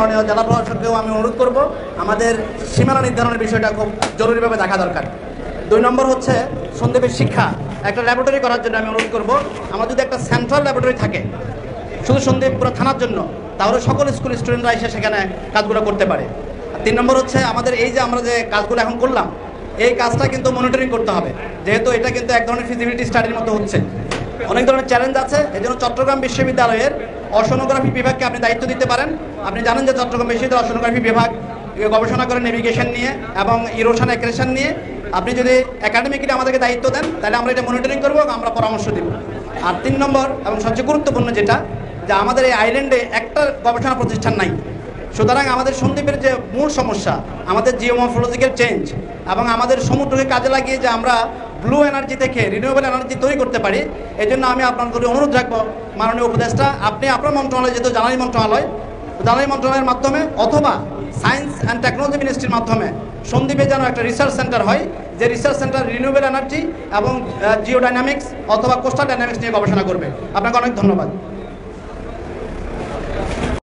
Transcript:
মাননীয় জেলা প্রশাসককেও আমি অনুরোধ করব আমাদের সীমানা নির্ধারণের বিষয়টা খুব জরুরিভাবে দেখা দরকার। 2 নম্বর হচ্ছে সন্দ্বীপের শিক্ষা একটা ল্যাবরেটরি করার জন্য আমি অনুরোধ করব। আমার যদি একটা সেন্ট্রাল ল্যাবরেটরি থাকে শুধু সন্দ্বীপ পুরো থানার জন্য, তাহলে সকল স্কুল স্টুডেন্টরা এসে সেখানে কাজগুলো করতে পারে। 3 নম্বর হচ্ছে আমাদের এই যে আমরা যে কাজগুলো এখন করলাম এই কাজটা কিন্তু মনিটরিং করতে হবে, যেহেতু এটা কিন্তু এক ধরনের ফিজিবিলিটি স্টাডির মতো হচ্ছে। অনেক ধরনের চ্যালেঞ্জ আছে, এজন্য চট্টগ্রাম বিশ্ববিদ্যালয়ের অশনোগ্রাফি বিভাগকে আপনি দায়িত্ব দিতে পারেন। আপনি জানেন যে চট্টগ্রাম বিশ্ববিদ্যালয় অশনোগ্রাফি বিভাগ গবেষণা করে নেভিগেশন নিয়ে এবং ইরোশন অ্যাক্রেশন নিয়ে। আপনি যদি একাডেমিকলি আমাদেরকে দায়িত্ব দেন তাহলে আমরা এটা মনিটরিং করবো এবং আমরা পরামর্শ দেব। আর 3 নম্বর এবং সবচেয়ে গুরুত্বপূর্ণ যেটা, যে আমাদের এই আইল্যান্ডে একটা গবেষণা প্রতিষ্ঠান নাই। সুতরাং আমাদের সন্দ্বীপের যে মূল সমস্যা, আমাদের জিওমরফোলজিক্যাল চেঞ্জ এবং আমাদের সমুদ্রকে কাজে লাগিয়ে যে আমরা ব্লু এনার্জি থেকে রিনিউয়েবল এনার্জি তৈরি করতে পারি, এই জন্য আমি আপনাদের অনুরোধ রাখবো মাননীয় উপদেষ্টা, আপনি আপনার মন্ত্রণালয় যেহেতু জ্বালানি মন্ত্রণালয়ের মাধ্যমে অথবা সায়েন্স অ্যান্ড টেকনোলজি মিনিস্ট্রির মাধ্যমে সন্দ্বীপে যেন একটা রিসার্চ সেন্টার হয়, যে রিসার্চ সেন্টার রিনিউয়েবল এনার্জি এবং জিওডাইনামিক্স অথবা কোস্টাল ডাইনামিক্স নিয়ে গবেষণা করবে। আপনাকে অনেক ধন্যবাদ।